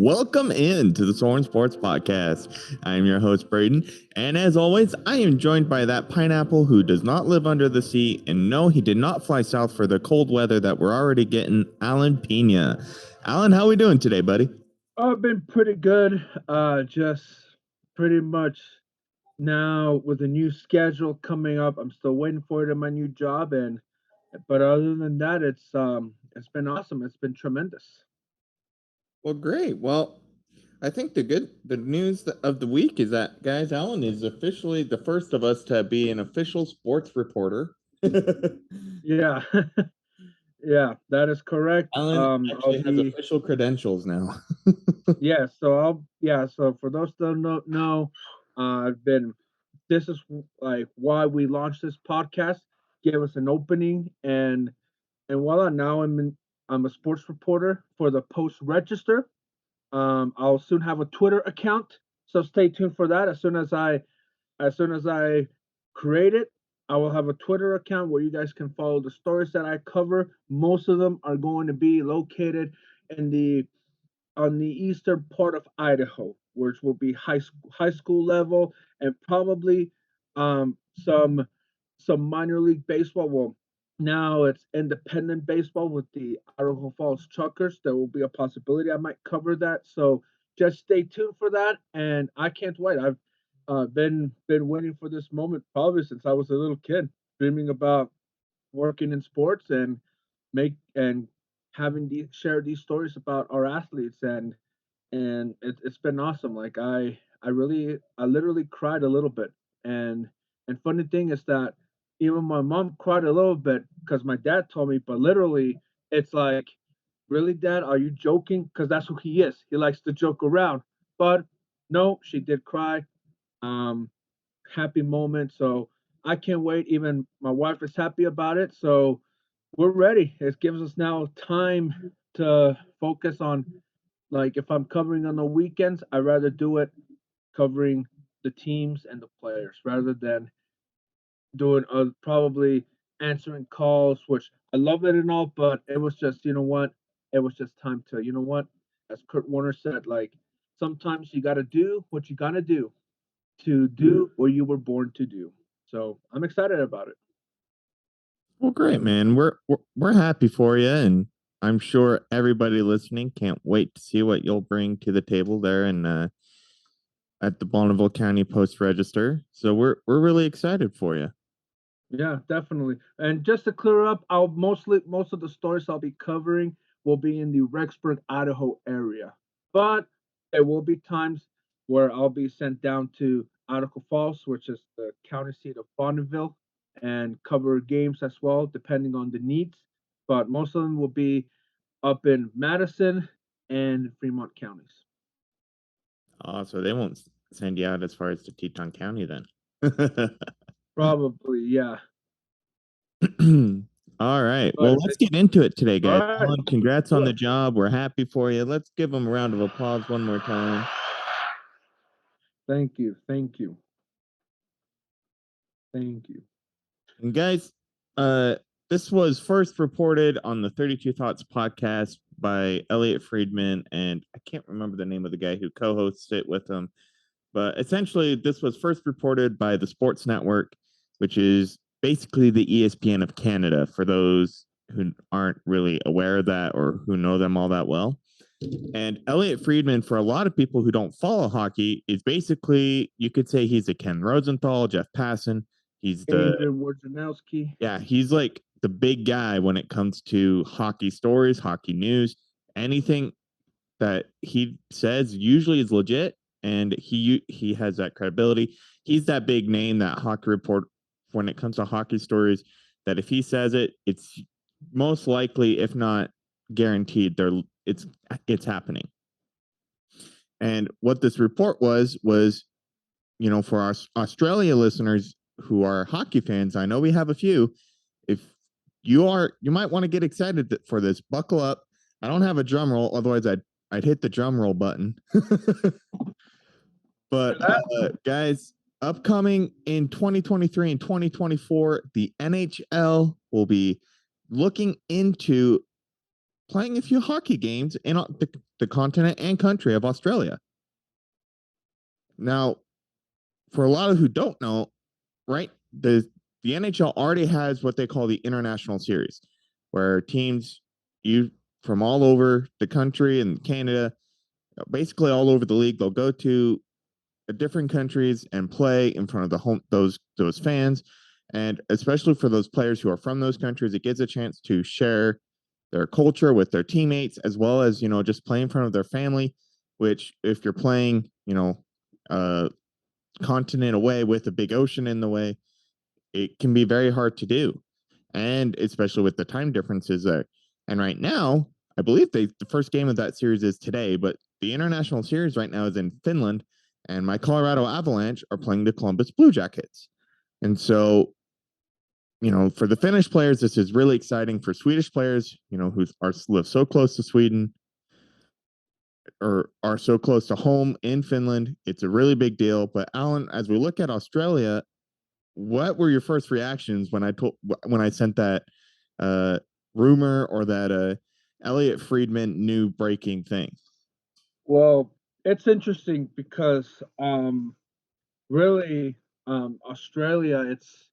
Welcome in to the Soren Sports Podcast. I am your host, Braden, and as always, I am joined by that pineapple who does not live under the sea, and no, he did not fly south for the cold weather that we're already getting, Alan Pena. Alan, how we doing today, buddy? I've been pretty good. Just pretty much now with a new schedule coming up. I'm still waiting for it in my new job, but other than that, it's been awesome. It's been tremendous. Well, great. Well, I think the news of the week is that, guys, Alan is officially the first of us to be an official sports reporter. Yeah, yeah, that is correct. Alan I'll actually has be official credentials now. yeah. So So for those that don't know, I've been. This is like why we launched this podcast. Gave us an opening, and voila, now I'm a sports reporter for the Post Register. I'll soon have a Twitter account, so stay tuned for that. As soon as I create it, I will have a Twitter account where you guys can follow the stories that I cover. Most of them are going to be located in the on the eastern part of Idaho, which will be high school level, and probably some minor league baseball. Well, now it's independent baseball with the Idaho Falls Truckers. There will be a possibility I might cover that. So just stay tuned for that, and I can't wait. I've been waiting for this moment probably since I was a little kid, dreaming about working in sports and make and having these share these stories about our athletes, and it's been awesome. Like I literally cried a little bit, and funny thing is that even my mom cried a little bit because my dad told me, but literally it's like, really, dad, are you joking? Because that's who he is. He likes to joke around. But no, she did cry. um Happy moment. So I can't wait. Even my wife is happy about it. So we're ready. It gives us now time to focus on, like, if I'm covering on the weekends, I'd rather do it covering the teams and the players rather than doing probably answering calls, which I love it and all, but it was just, what? It was just time to, what? As Kurt Warner said, like, sometimes you got to do what you got to do what you were born to do. So I'm excited about it. Well, great, man. We're happy for you, and I'm sure everybody listening can't wait to see what you'll bring to the table there and at the Bonneville County Post Register. So we're really excited for you. Yeah, definitely. And just to clear up, most of the stories I'll be covering will be in the Rexburg, Idaho area. But there will be times where I'll be sent down to Idaho Falls, which is the county seat of Bonneville, and cover games as well, depending on the needs. But most of them will be up in Madison and Fremont counties. So they won't send you out as far as to Teton County then. Probably, yeah. All right. Well, But let's get into it today, all guys. right, Alan, congrats on do the it. job. We're happy for you. Let's give them a round of applause one more time. Thank you, thank you, thank you. And guys, uh, this was first reported on the 32 Thoughts podcast by Elliot Friedman, and I can't remember the name of the guy who co-hosts it with him. But essentially, this was first reported by the Sports Network, which is basically the ESPN of Canada for those who aren't really aware of that or who know them all that well. And Elliot Friedman, for a lot of people who don't follow hockey, is basically, you could say he's a Ken Rosenthal, Jeff Passan. He's Adrian Wojnarowski. he's like the big guy when it comes to hockey stories, hockey news, anything that he says usually is legit, and he has that credibility. He's that big name, that hockey report when it comes to hockey stories, that if he says it, it's most likely, if not guaranteed, it's happening. And what this report was, for our Australia listeners who are hockey fans, I know we have a few. If you might want to get excited for this. Buckle up. I don't have a drum roll, otherwise I'd hit the drum roll button. But guys, upcoming in 2023 and 2024, the NHL will be looking into playing a few hockey games in the continent and country of Australia. Now, for a lot of who don't know, right, the NHL already has what they call the international series, where teams you from all over the country and Canada, basically all over the league, they'll go to different countries and play in front of the home those fans, and especially for those players who are from those countries, it gives a chance to share their culture with their teammates, as well as just play in front of their family. Which, if you're playing, a continent away with a big ocean in the way, it can be very hard to do, and especially with the time differences there. And right now, I believe the first game of that series is today, but the international series right now is in Finland, and my Colorado Avalanche are playing the Columbus Blue Jackets. And so, for the Finnish players, this is really exciting. For Swedish players, who live so close to Sweden or are so close to home in Finland, it's a really big deal. But Alan, as we look at Australia, what were your first reactions when I sent that uh, rumor, or that Elliot Friedman new breaking thing? Well, it's interesting because really Australia, it's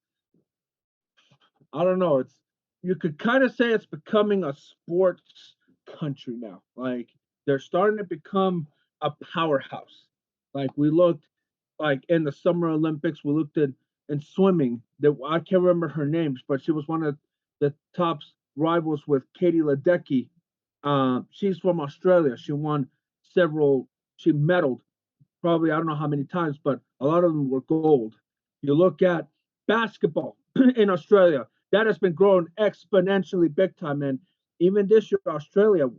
I don't know, it's you could kind of say it's becoming a sports country now. Like they're starting to become a powerhouse. Like we looked like in the Summer Olympics, we looked at in swimming that I can't remember her names, but she was one of the top rivals with Katie Ledecky. She's from Australia. She won several. She medaled probably I don't know how many times, but a lot of them were gold. You look at basketball in Australia, that has been growing exponentially big time. And even this year, Australia,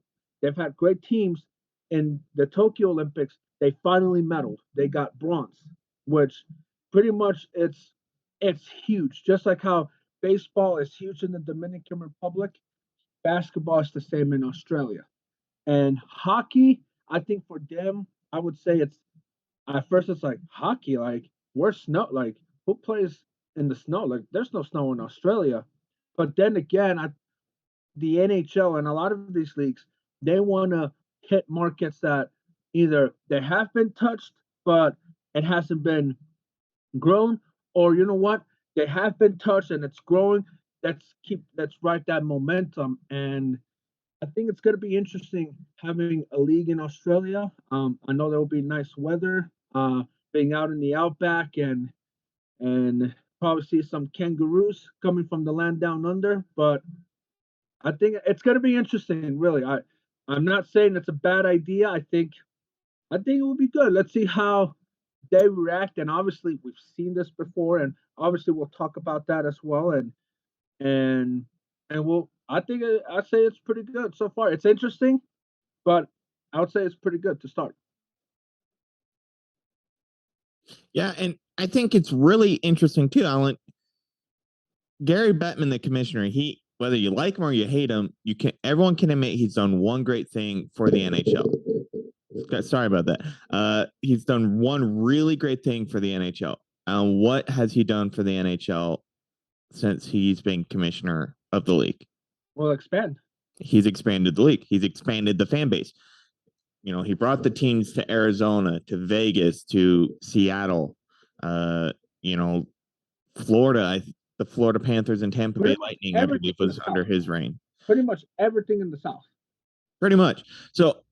they've had great teams in the Tokyo Olympics. They finally medaled. They got bronze, which pretty much it's huge. Just like how baseball is huge in the Dominican Republic, basketball is the same in Australia. And hockey, I think for them, I would say it's at first it's like hockey, like where's snow? Like who plays in the snow? Like there's no snow in Australia. But then again, the NHL and a lot of these leagues, they want to hit markets that either they have been touched, but it hasn't been grown, or you know what, they have been touched and it's growing. Let's ride that momentum, and I think it's going to be interesting having a league in Australia. I know there will be nice weather, being out in the outback, and probably see some kangaroos coming from the land down under. But I think it's going to be interesting. Really, I'm not saying it's a bad idea. I think it will be good. Let's see how they react. And obviously, we've seen this before, and obviously, we'll talk about that as well. And and we'll. I'd say it's pretty good so far. It's interesting, but I would say it's pretty good to start. Yeah, and I think it's really interesting too, Alan. Gary Bettman, the commissioner, he, whether you like him or you hate him, everyone can admit he's done one great thing for the NHL. Sorry about that. He's done one really great thing for the NHL. What has he done for the NHL since he's been commissioner of the league? Well, expand. He's expanded the league. He's expanded the fan base. He brought the teams to Arizona, to Vegas, to Seattle, you know, Florida. The Florida Panthers and Tampa Bay Pretty much Lightning, I everything believe, in the was South. under his reign. Pretty much everything in the South. Pretty much. So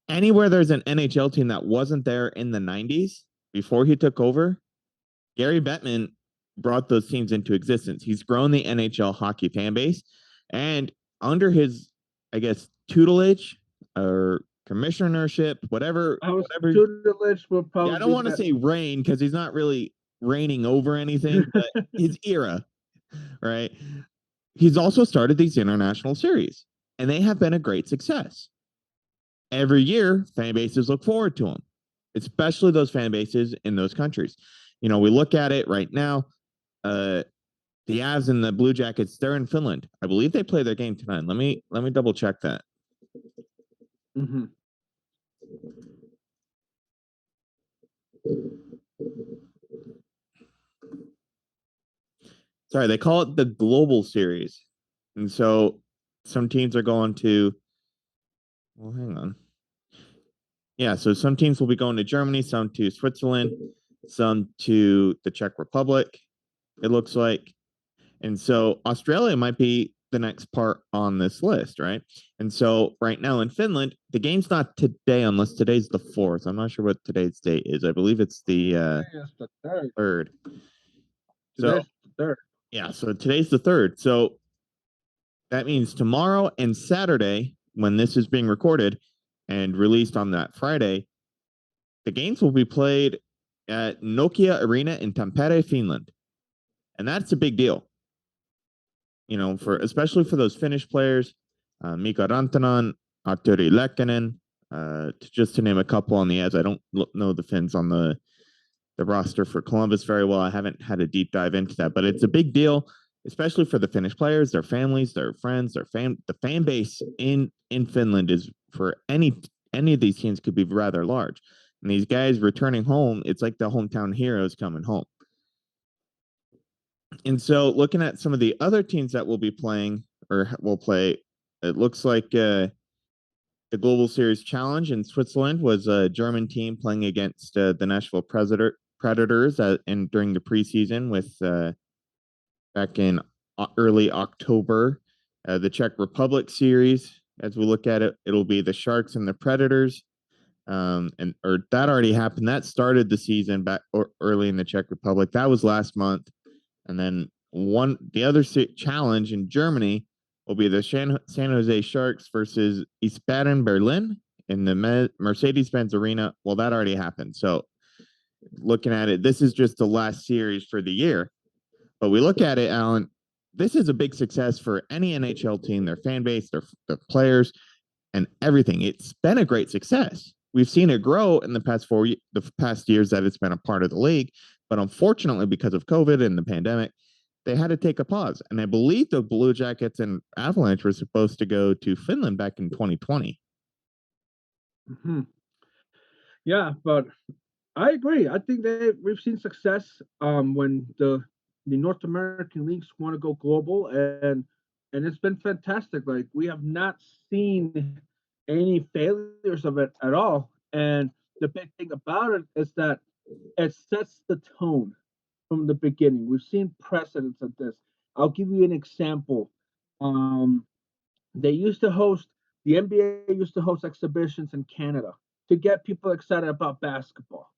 anywhere there's an NHL team that wasn't there in the 90s before he took over, Gary Bettman brought those teams into existence. He's grown the NHL hockey fan base, and under his, I guess, tutelage or commissionership, whatever, I was whatever. tutelage will Yeah, I don't probably want be to say reign because he's not really reigning over anything, but his era, right? He's also started these international series, and they have been a great success. Every year, fan bases look forward to them, especially those fan bases in those countries. We look at it right now. Uh, the Avs and the Blue Jackets, they're in Finland. I believe they play their game tonight. Let me double check that. hmm Sorry, they call it the Global Series, and so some teams are going to Well, hang on. Yeah, so some teams will be going to Germany, some to Switzerland, some to the Czech Republic, it looks like. And so Australia might be the next part on this list, right? And so right now in Finland, the game's not today unless today's the 4th. I'm not sure what today's date is. I believe it's the Today is the third. 3rd. So, Today's the third. yeah, so today's the 3rd. So that means tomorrow and Saturday, when this is being recorded and released on that Friday, the games will be played at Nokia Arena in Tampere, Finland. And that's a big deal, for especially for those Finnish players, Mika Rantanen, Arturi Lehkonen, just to name a couple on the ads. I don't know the Finns on the roster for Columbus very well. I haven't had a deep dive into that, but it's a big deal, especially for the Finnish players, their families, their friends, the fan base in Finland is for any of these teams could be rather large. And these guys returning home, it's like the hometown heroes coming home. And so looking at some of the other teams that will be playing or will play, it looks like the Global Series Challenge in Switzerland was a German team playing against the Nashville Predators during the preseason with back in early October. The Czech Republic series, as we look at it, it'll be the Sharks and the Predators. Or that already happened. That started the season back early in the Czech Republic. That was last month. And then the other challenge in Germany will be the San Jose Sharks versus Wiesbaden Berlin in the Mercedes-Benz Arena. Well, that already happened. So looking at it, this is just the last series for the year. But we look at it, Alan, this is a big success for any NHL team, their fan base, their players, and everything. It's been a great success. We've seen it grow in the past years that it's been a part of the league, but unfortunately, because of COVID and the pandemic, they had to take a pause. And I believe the Blue Jackets and Avalanche were supposed to go to Finland back in 2020. Mm-hmm. Yeah, but I agree. I think that we've seen success when the North American leagues want to go global, and it's been fantastic. Like we have not seen any failures of it at all. And the big thing about it is that it sets the tone from the beginning. We've seen precedents of this. I'll give you an example. Um, they used to host the NBA used to host exhibitions in Canada to get people excited about basketball.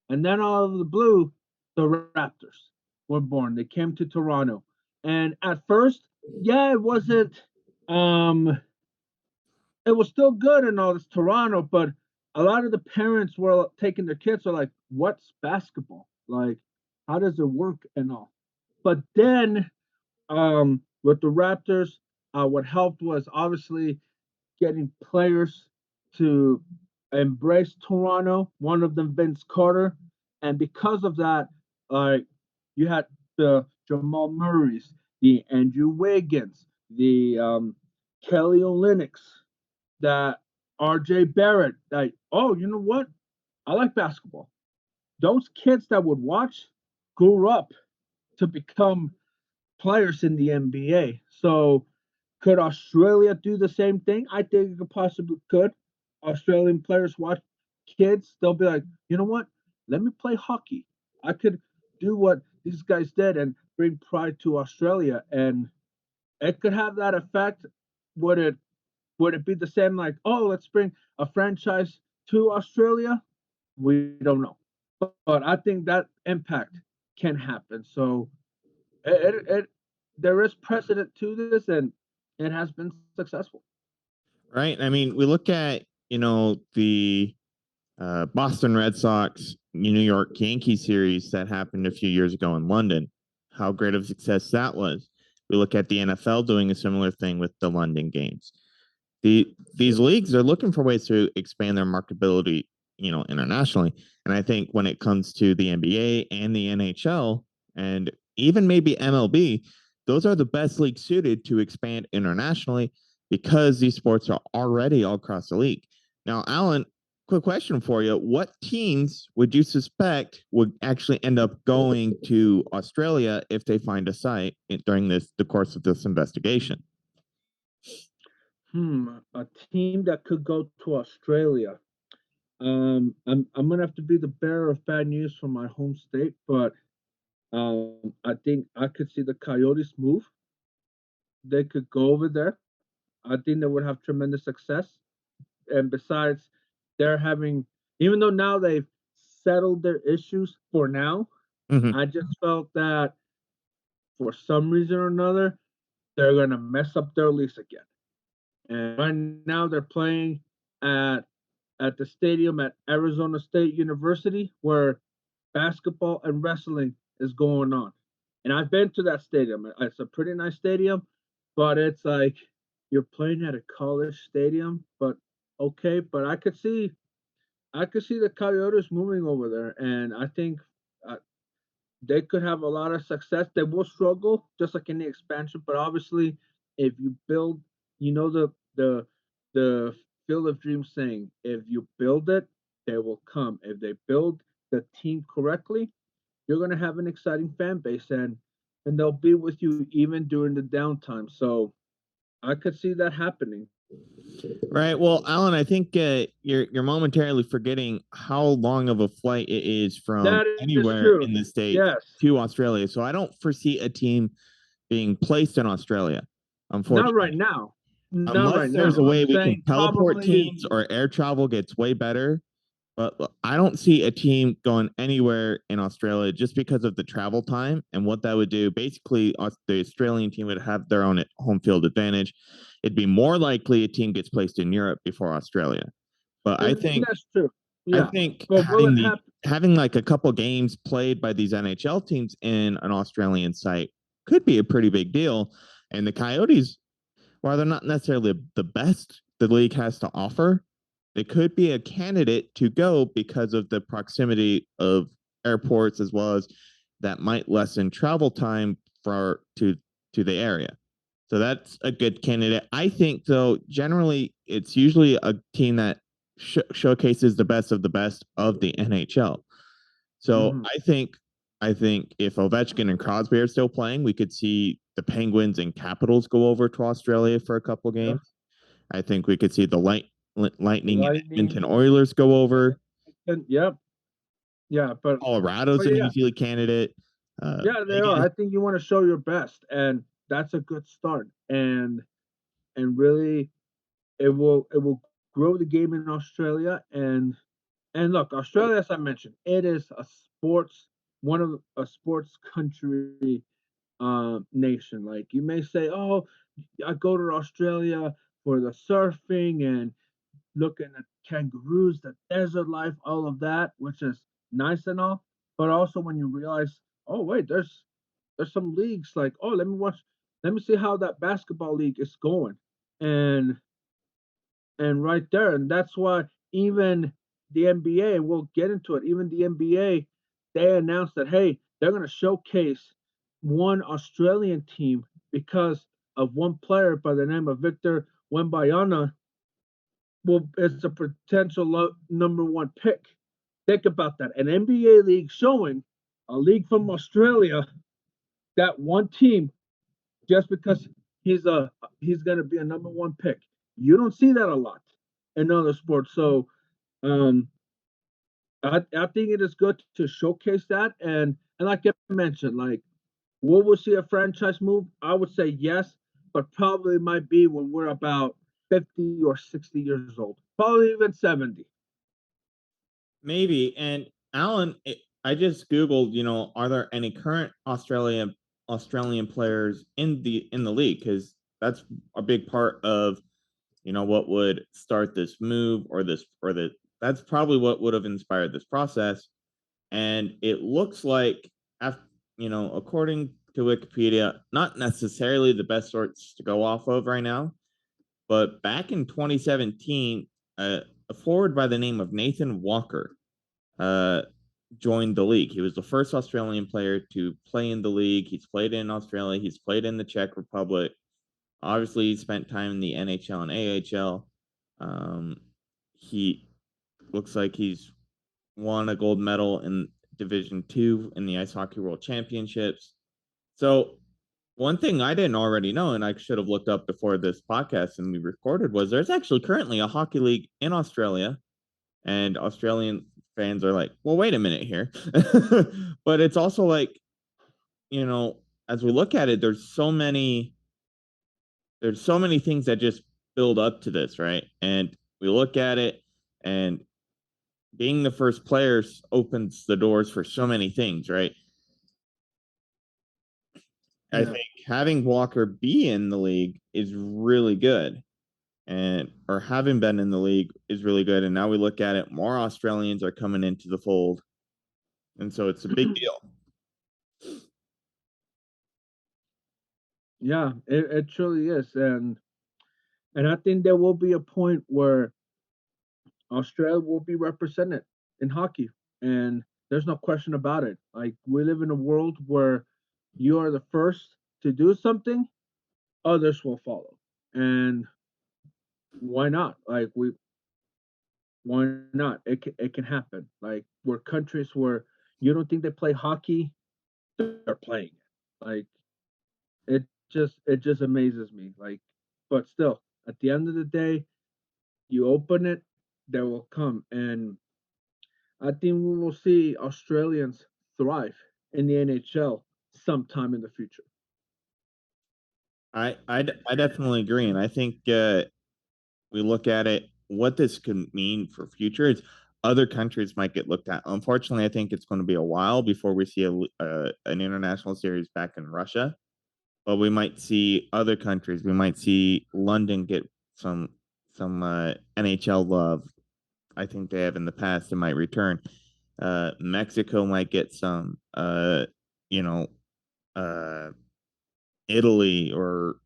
And then out of the blue, the Raptors were born. They came to Toronto. And at first, yeah, it was still good in all this Toronto, but a lot of the parents were taking their kids are like, what's basketball? Like, how does it work and all? But then with the Raptors, what helped was obviously getting players to embrace Toronto. One of them, Vince Carter, and because of that, you had the Jamal Murrays, the Andrew Wiggins, the Kelly Olynyk's, the R.J. Barrett. That oh, you know what? I like basketball. Those kids that would watch grew up to become players in the NBA. So could Australia do the same thing? I think it possibly could. Australian players watch kids, they'll be like, you know what? Let me play hockey. I could do what these guys did and bring pride to Australia. And it could have that effect. Would it would it be the same like, oh, let's bring a franchise to Australia? We don't know. But I think that impact can happen. So it there is precedent to this and it has been successful. Right? I mean, we look at, the Boston Red Sox, New York Yankees series that happened a few years ago in London, how great of a success that was. We look at the NFL doing a similar thing with the London games. These leagues are looking for ways to expand their marketability, internationally. And I think when it comes to the NBA and the NHL and even maybe MLB, those are the best leagues suited to expand internationally because these sports are already all across the league. Now, Alan, quick question for you. What teams would you suspect would actually end up going to Australia if they find a site during the course of this investigation? A team that could go to Australia. I'm gonna have to be the bearer of bad news from my home state, but I think I could see the Coyotes move. They could go over there. I think they would have tremendous success. And besides, they're having, even though now they've settled their issues for now, Mhm. I just felt that for some reason or another, they're gonna mess up their lease again. And right now they're playing at the stadium at Arizona State University where basketball and wrestling is going on. And I've been to that stadium. It's a pretty nice stadium, but it's like you're playing at a college stadium, but okay, but I could see the Coyotes moving over there and I think uh, they could have a lot of success. They will struggle just like any expansion, but obviously, if you build, you know the Field of Dreams saying, if you build it, they will come. If they build the team correctly, you're gonna have an exciting fan base, and they'll be with you even during the downtime. So I could see that happening. Right. Well, Alan, I think you're momentarily forgetting how long of a flight it is from That is anywhere true. in the states Yes. to Australia. So I don't foresee a team being placed in Australia, Not right unfortunately. now. Not right Unless there's a now. I'm way we can saying teleport probably. teams or air travel gets way better. But I don't see a team going anywhere in Australia just because of the travel time and what that would do. Basically, the Australian team would have their own home field advantage. It'd be more likely a team gets placed in Europe before Australia. But And that's true. I Yeah. think But will it happen? having like a couple games played by these NHL teams in an Australian site could be a pretty big deal. And the Coyotes, while they're not necessarily the best the league has to offer, they could be a candidate to go because of the proximity of airports as well as that might lessen travel time for to the area. So that's a good candidate. I think though generally it's usually a team that showcases the best of the best of the NHL. So Hmm. I think if Ovechkin and Crosby are still playing, we could see the Penguins and Capitals go over to Australia for a couple Yeah. games. I think we could see the Lightning and Lightning. Edmonton Oilers go over. And, yep. Yeah. Colorado's But an yeah. easy candidate. Yeah, they are. Vegas, I think you want to show your best, and that's a good start. And really, it will grow the game in Australia. And look, Australia, as I mentioned, it is a sports one of a sports country nation. Like you may say, oh, I go to Australia for the surfing and looking at kangaroos, the desert life, all of that, which is nice and all. But also when you realize, oh wait, there's some leagues like, oh, let me see how that basketball league is going. And and right there, and that's why even the NBA, and we'll get into it, even the NBA, they announced that hey, they're gonna showcase one Australian team because of one player by the name of Victor Wembanyama will is a potential number one pick. Think about that. An NBA league showing a league from Australia that one team just because he's going to be a number one pick. You don't see that a lot in other sports. So um, I think it is good to showcase that and like I mentioned, like will we see a franchise move? I would say yes, but probably might be when we're about 50 or 60 years old, probably even 70. maybe. And Alan, I just googled. Are there any current Australian players in the league? Because that's a big part of what would start this move or this or the that's probably what would have inspired this process. And it looks like after, according to Wikipedia, not necessarily the best sorts to go off of right now, but back in 2017, a forward by the name of Nathan Walker uh, joined the league. He was the first Australian player to play in the league. He's played in Australia. He's played in the Czech Republic. Obviously, he spent time in the NHL and AHL. He looks like he's won a gold medal in Division Two in the Ice Hockey World Championships. So One thing I didn't already know, and I should have looked up before this podcast and we recorded, was there's actually currently a hockey league in Australia, and Australian fans are like, well, wait a minute here. But it's also like, you know, as we look at it, there's so many things that just build up to this, right? And we look at it, and being the first players opens the doors for so many things, right? I Yeah. think having Walker be in the league is really good, and or having been in the league is really good. And now we look at it, more Australians are coming into the fold, and so it's a big deal. Yeah, it truly is. And I think there will be a point where Australia will be represented in hockey. And there's no question about it. Like we live in a world where you are the first to do something, others will follow. And why not? Why not? It can happen. Like we're countries where you don't think they play hockey, they're playing it. Like it just amazes me. Like, but still, at the end of the day, you open it, they will come. And I think we will see Australians thrive in the NHL sometime in the future. I definitely agree, and I think we look at it, what this could mean for future is other countries might get looked at. Unfortunately, I think it's going to be a while before we see an international series back in Russia, but we might see other countries. We might see London get some NHL love. I think they have in the past. It might return. Mexico might get some. You know, uh, Italy or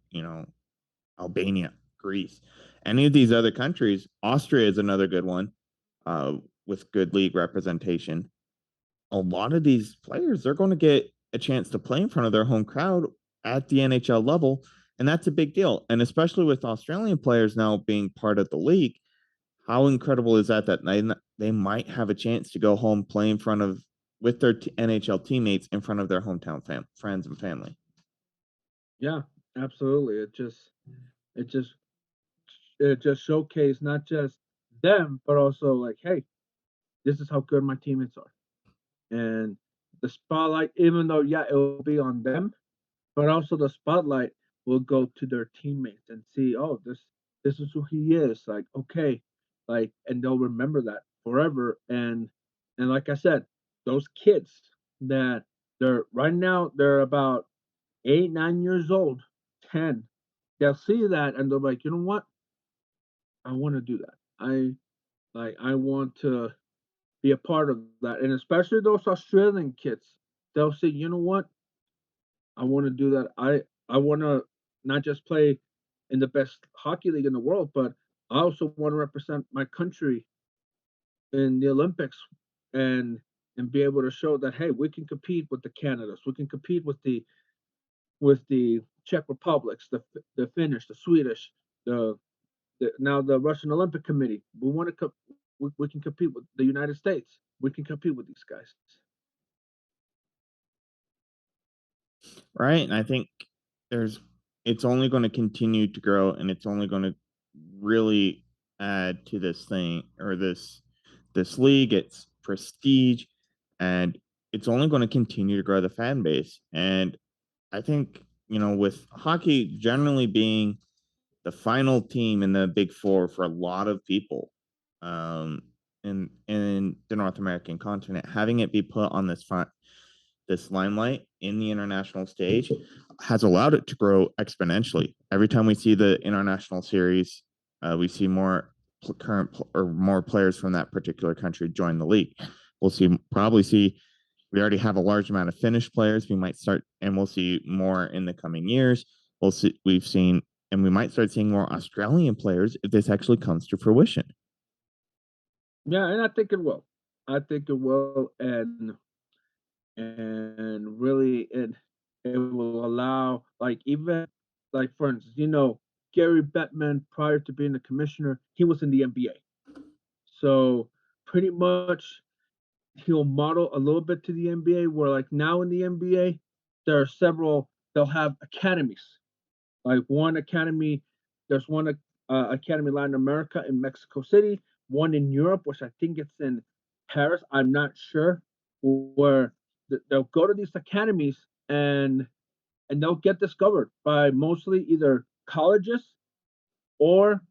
Albania, Greece, any of these other countries. Austria is another good one, with good league representation. A lot of these players, they're going to get a chance to play in front of their home crowd at the NHL level, and that's a big deal. And especially with Australian players now being part of the league, how incredible is that they might have a chance to go home, play in front of with their NHL teammates in front of their hometown friends and family. Yeah, absolutely. It just it just showcased not just them, but also like, hey, this is how good my teammates are. And the spotlight, even though yeah, it will be on them, but also the spotlight will go to their teammates and see, oh, this is who he is. Like, okay, like, and they'll remember that forever. And like I said, those kids that they're right now, they're about 8, 9 years old, 10. They'll see that and they're like, you know what? I want to do that. I want to be a part of that. And especially those Australian kids, they'll say, you know what? I want to do that. I want to not just play in the best hockey league in the world, but I also want to represent my country in the Olympics and and be able to show that hey, we can compete with the Canadas, we can compete with the Czech Republics, the Finnish, the Swedish, the now the Russian Olympic Committee. We want to we can compete with the United States. We can compete with these guys. Right. And I think there's it's only going to continue to grow, and it's only going to really add to this thing, or this league, its prestige, and it's only going to continue to grow the fan base. And I think, with hockey generally being the final team in the big four for a lot of people, um in the North American continent, having it be put on this limelight in the international stage has allowed it to grow exponentially. Every time we see the international series, we see more or more players from that particular country join the league. Probably see we already have a large amount of Finnish players. We might start, and we'll see more in the coming years. We've seen, and we might start seeing more Australian players if this actually comes to fruition. Yeah, and I think it will. I think it will, and really it will allow like even like for instance, Gary Bettman prior to being the commissioner, he was in the NBA. So pretty much he'll model a little bit to the NBA where like now in the NBA there are several they'll have academies. Like one academy, there's one academy in Latin America in Mexico City, one in Europe, which I think it's in Paris. I'm not sure where they'll go to these academies and they'll get discovered by mostly either colleges or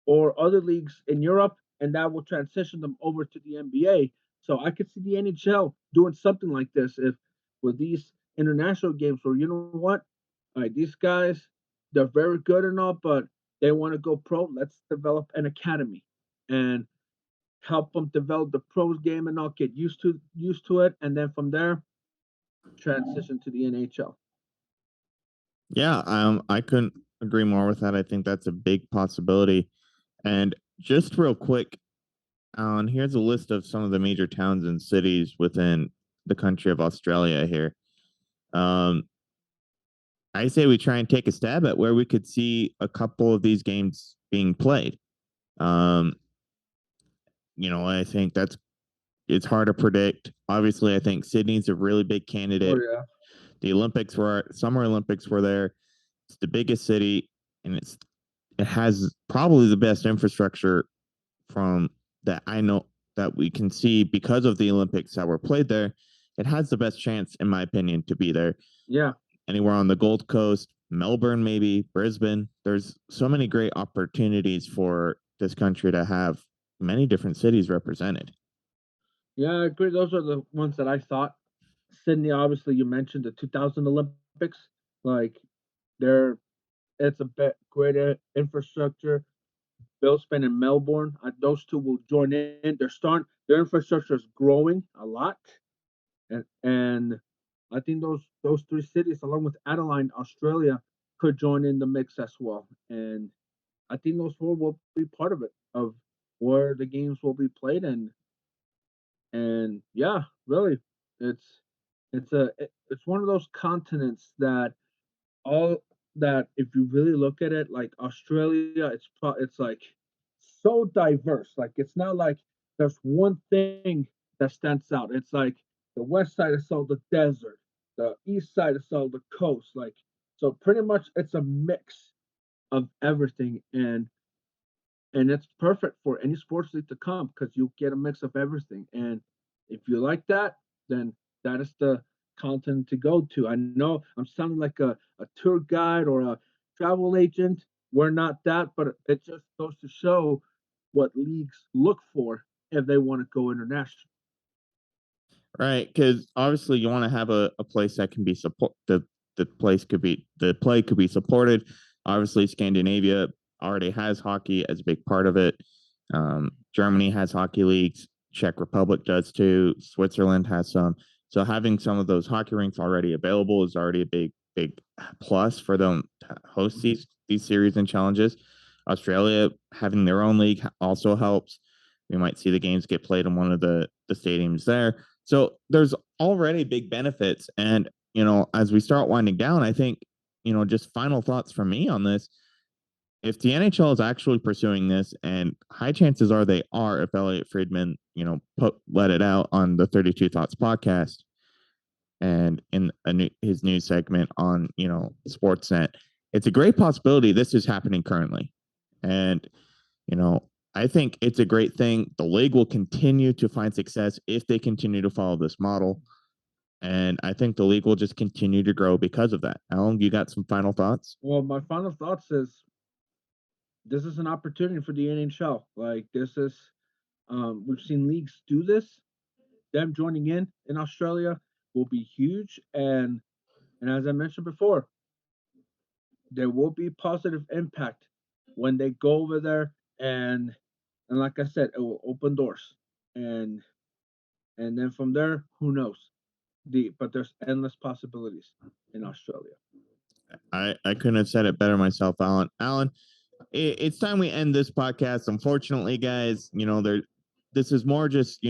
or other leagues in Europe, and that will transition them over to the NBA. So I could see the NHL doing something like this if with these international games where you know what, all right, these guys they're very good and all, but they want to go pro. Let's develop an academy and help them develop the pros game and all get used to it, and then from there transition to the NHL. Yeah, I couldn't agree more with that. I think that's a big possibility. And just real quick, here's a list of some of the major towns and cities within the country of Australia here. Um, I say we try and take a stab at where we could see a couple of these games being played. Um, I think it's hard to predict. Obviously, I think Sydney's a really big Oh candidate. yeah, The Summer Olympics were there. It's the biggest city, and it has probably the best infrastructure from that I know that we can see because of the Olympics that were played there. It has the best chance, in my opinion, to be there. yeah. Anywhere on the Gold Coast, Melbourne, maybe Brisbane. There's so many great opportunities for this country to have many different cities represented. Yeah, I agree. Those are the ones that I thought. Sydney, obviously, you mentioned the 2000 Olympics. Like, they're it's a greater infrastructure. Brisbane and Melbourne, those two will join in. Their infrastructure is growing a lot, and I think those three cities, along with Adelaide, Australia, could join in the mix as well. And I think those four will be part of it, of where the games will be played, and yeah, really, it's it's one of those continents that all that if you really look at it, like Australia, it's like so diverse. Like it's not like there's one thing that stands out. It's like the west side is all the desert, the east side is all the coast. Like so, pretty much it's a mix of everything, and it's perfect for any sports league to come because you get a mix of everything. And if you like that, then that is the continent to go to. I know I'm sounding like a tour guide or a travel agent. We're not that, but it just goes to show what leagues look for if they want to go international. Right, because obviously you want to have a place that can be support the play could be supported. Obviously, Scandinavia already has hockey as a big part of it. Germany has hockey leagues. Czech Republic does too. Switzerland has some. So having some of those hockey rinks already available is already a big plus for them to host these series and challenges. Australia having their own league also helps. We might see the games get played in one of the stadiums there. So there's already big benefits. And, as we start winding down, I think, just final thoughts from me on this. If the NHL is actually pursuing this, and high chances are they are, if Elliot Friedman, let it out on the 32 Thoughts podcast and in his news segment on, Sportsnet, it's a great possibility this is happening currently. And, you know, I think it's a great thing. The league will continue to find success if they continue to follow this model. And I think the league will just continue to grow because of that. Alan, you got some final thoughts? Well, my final thoughts is this is an opportunity for the NHL. Like this is, we've seen leagues do this. Them joining in Australia will be huge, and as I mentioned before, there will be positive impact when they go over there, and like I said, it will open doors, and and then from there, who knows? But there's endless possibilities in Australia. I couldn't have said it better myself, Alan. Alan, it's time we end this podcast. Unfortunately, guys, this is more just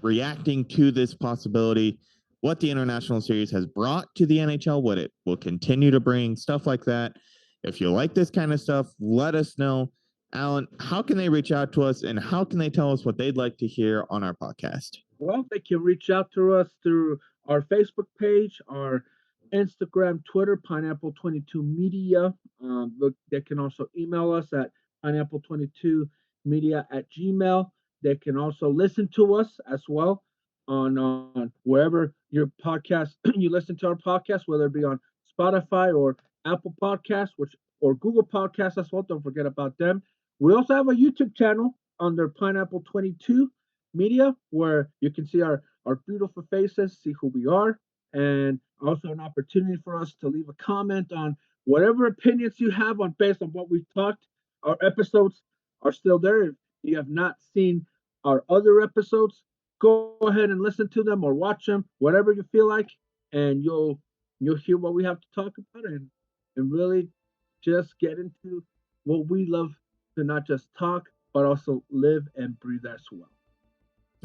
reacting to this possibility, what the international series has brought to the NHL, what it will continue to bring, stuff like that. If you like this kind of stuff, let us know. Alan, how can they reach out to us, and how can they tell us what they'd like to hear on our podcast? Well, they can reach out to us through our Facebook page, our Instagram, Twitter, Pineapple22 Media. They can also email us at pineapple22media at gmail. They can also listen to us as well on wherever your podcast you listen to our podcast, whether it be on Spotify or Apple Podcasts, which or Google Podcasts as well. Don't forget about them. We also have a YouTube channel under Pineapple22 Media where you can see our beautiful faces, see who we are, and also an opportunity for us to leave a comment on whatever opinions you have on based on what we've talked. Our episodes are still there. If you have not seen our other episodes, go ahead and listen to them or watch them, whatever you feel like, and you'll hear what we have to talk about and really just get into what we love to not just talk but also live and breathe as well.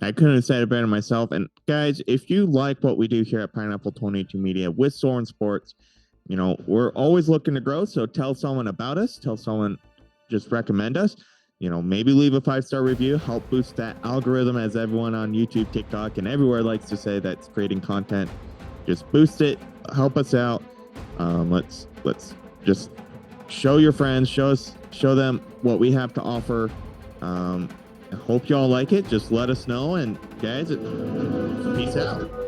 I couldn't have said it better myself. And guys, if you like what we do here at Pineapple 22 Media with Soren Sports, we're always looking to grow. So tell someone about us, tell someone, just recommend us, maybe leave a 5-star review, help boost that algorithm, as everyone on YouTube, TikTok, and everywhere likes to say that's creating content. Just boost it, help us out. Let's just show your friends, show them what we have to offer. I hope y'all like it. Just let us know. And guys, peace out.